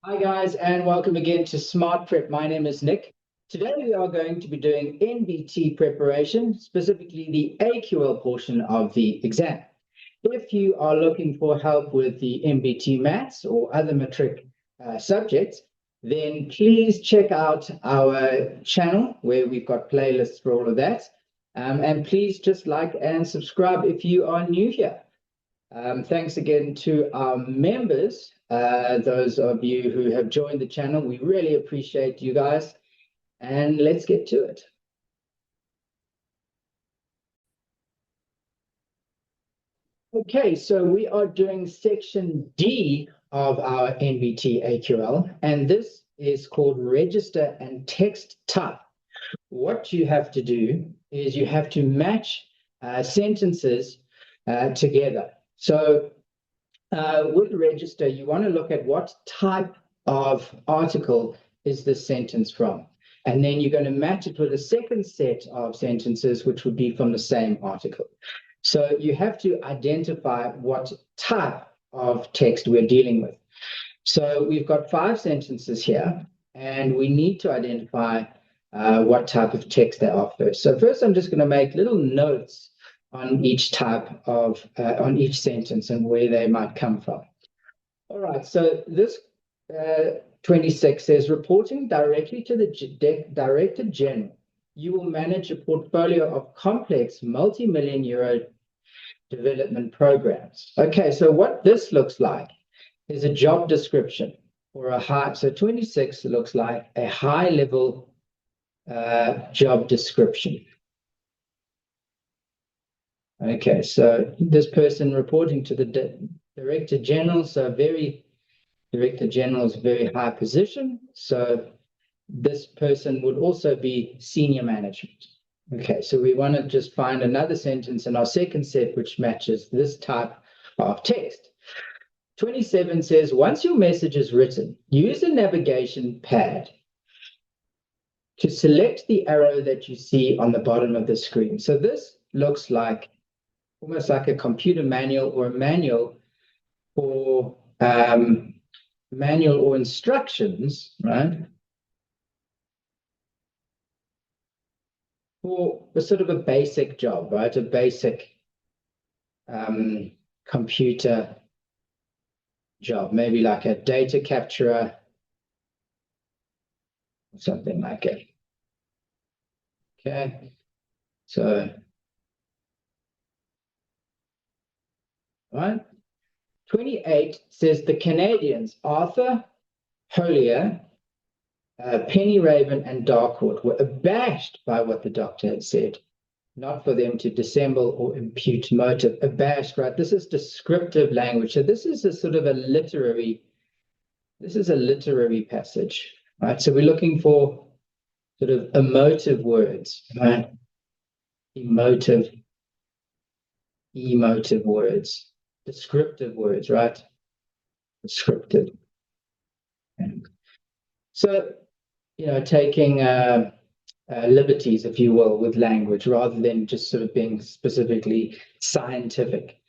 Hi guys, and welcome again to SmartPrep. My name is Nick. Today we are going to be doing NBT preparation, specifically the AQL portion of the exam. If you are looking for help with the NBT maths or other matric subjects, then please check out our channel where we've got playlists for all of that. And please just like and subscribe if you are new here. Thanks again to our members, those of you who have joined the channel. We really appreciate you guys. And let's get to it. Okay, so we are doing section D of our NBT AQL, and this is called register and text type. What you have to do is you have to match sentences together. So with register, you want to look at what type of article is this sentence from. And then you're going to match it with a second set of sentences, which would be from the same article. So you have to identify what type of text we're dealing with. So we've got 5 sentences here, and we need to identify what type of text they are first. So first, I'm just going to make little notes on each type of, on each sentence and where they might come from. All right, so this 26 says, reporting directly to the Director General, you will manage a portfolio of complex multi-million euro development programs. Okay, so what this looks like is a job description or a high, so 26 looks like a high level job description. Okay, so this person reporting to the Director General, so Director General is a very high position, so this person would also be senior management. Okay, so we want to just find another sentence in our second set which matches this type of text. 27 says, once your message is written, use a navigation pad to select the arrow that you see on the bottom of the screen. So this looks like almost like a computer manual or a manual for manual or instructions, right? For a sort of a basic job, right? A basic computer job, maybe like a data capturer, something like it. Okay, so, right. 28 says the Canadians, Arthur Holier, Penny Raven, and Darkwood were abashed by what the doctor had said, not for them to dissemble or impute motive. Abashed, right? This is descriptive language. So this is a sort of a literary passage, right? So we're looking for sort of emotive words, right? Emotive words, descriptive words, right? Descriptive. So, taking liberties, if you will, with language rather than just sort of being specifically scientific.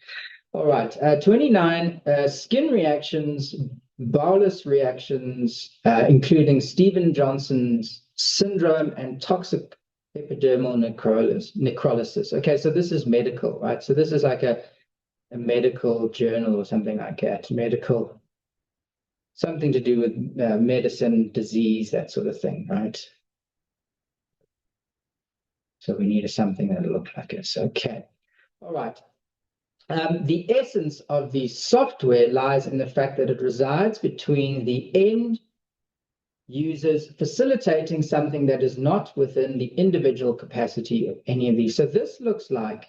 All right, 29, skin reactions, bolus reactions, including Steven Johnson's syndrome and toxic epidermal necrolysis. Okay, so this is medical, right? So this is like a medical journal or something like that, medical, something to do with medicine, disease, that sort of thing, right? So we need something that looks like this. Okay, all right. The essence of the software lies in the fact that it resides between the end users, facilitating something that is not within the individual capacity of any of these. So this looks like,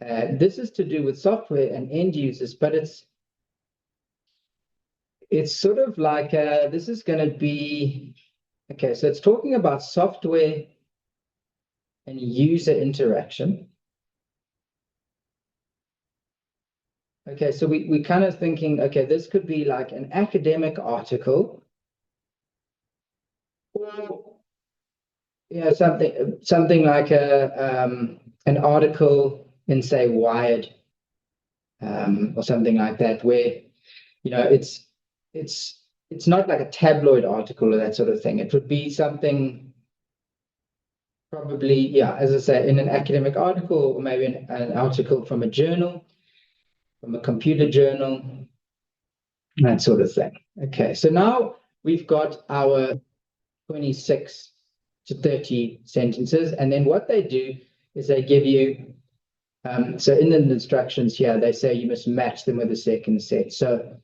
this is to do with software and end users, but it's sort of like, this is going to be, okay, so it's talking about software and user interaction. Okay, so we kind of thinking, okay, this could be like an academic article, or something like an article in, say, Wired, or something like that, where it's it's not like a tabloid article or that sort of thing. It would be something probably, yeah, as I say, in an academic article, or maybe an article from a journal, from a computer journal, that sort of thing. Okay, so now we've got our 26 to 30 sentences, and then what they do is they give you, so in the instructions here, they say you must match them with a second set. So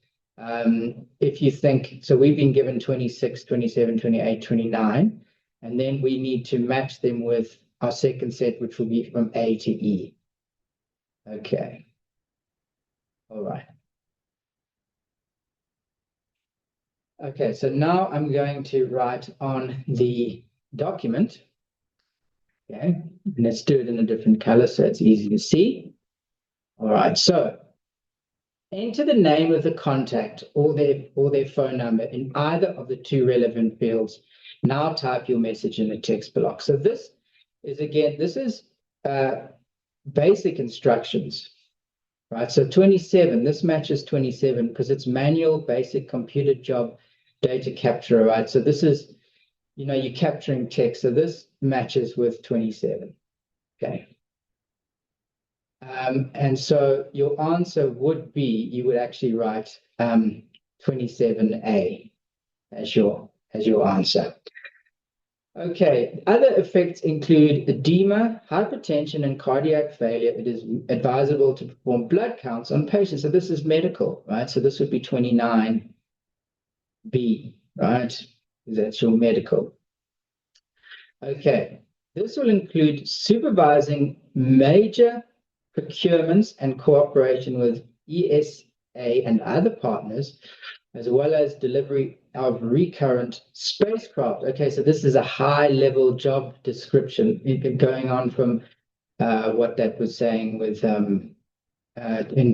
if you think, so we've been given 26, 27, 28, 29, and then we need to match them with our second set, which will be from A to E. Okay. All right. Okay, so now I'm going to write on the document. Okay, and let's do it in a different color so it's easy to see. All right, so enter the name of the contact or their phone number in either of the two relevant fields. Now type your message in the text block. So this is, again, this is basic instructions, right? So 27, this matches 27 because it's manual basic computer job data capture, right? So this is, you're capturing text. So this matches with 27, okay? And so your answer would be, you would actually write 27A as your answer. Okay, other effects include edema, hypertension, and cardiac failure. It is advisable to perform blood counts on patients. So this is medical, right? So this would be 29B, right? That's your medical. Okay, this will include supervising major procurements and cooperation with ESA and other partners, as well as delivery of recurrent spacecraft. Okay, so this is a high-level job description going on from what that was saying with in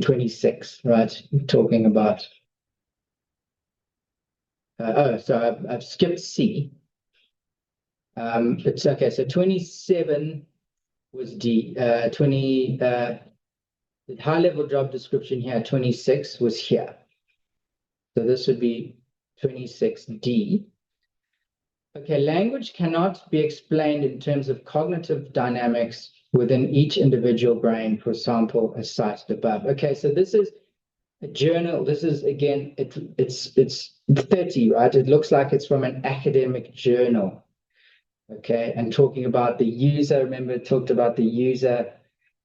26, right? Talking about, so I've skipped C. It's okay, so 27 was D, 20, the high-level job description here, 26 was here. So this would be 26D. Okay, language cannot be explained in terms of cognitive dynamics within each individual brain, for example, as cited above. Okay, so this is a journal. This is, again, it's 30, right? It looks like it's from an academic journal. Okay, and talking about the user, remember it talked about the user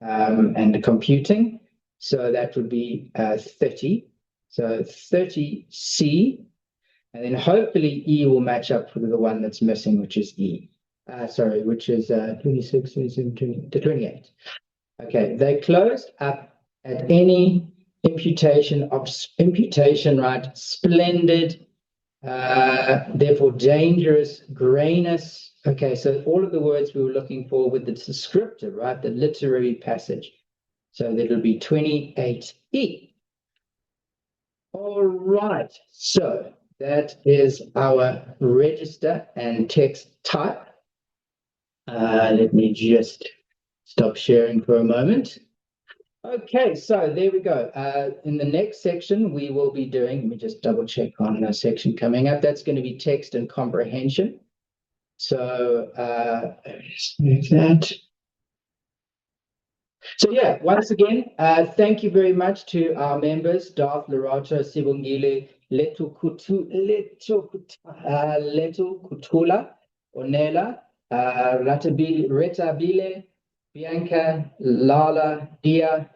and the computing. So that would be 30. So 30C, and then hopefully E will match up with the one that's missing, which is E. Which is 26, 27, 28. Okay, they closed up at any imputation, right? Splendid, therefore dangerous, grayness. Okay, so all of the words we were looking for with the descriptor, right? The literary passage. So that'll be 28E. All right, so that is our register and text type. Let me just stop sharing for a moment. Okay, so there we go. In the next section, we will be doing, let me just double check on the section coming up. That's going to be text and comprehension. So just move that. So yeah, once again, thank you very much to our members, Darth, Lerato, Sibongile, Letu Kutula, Onela, Retabile, Bianca, Lala, Dia,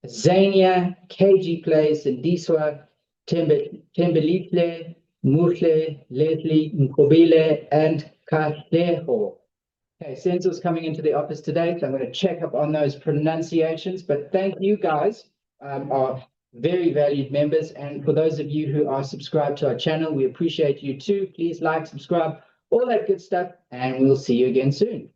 Zania, KG Place, Ndiswa, Tembelitle, Muhle, Leslie, Nkobile, and Kateho. Okay, Sensor's coming into the office today, so I'm going to check up on those pronunciations. But thank you guys, are very valued members. And for those of you who are subscribed to our channel, we appreciate you too. Please like, subscribe, all that good stuff, and we'll see you again soon.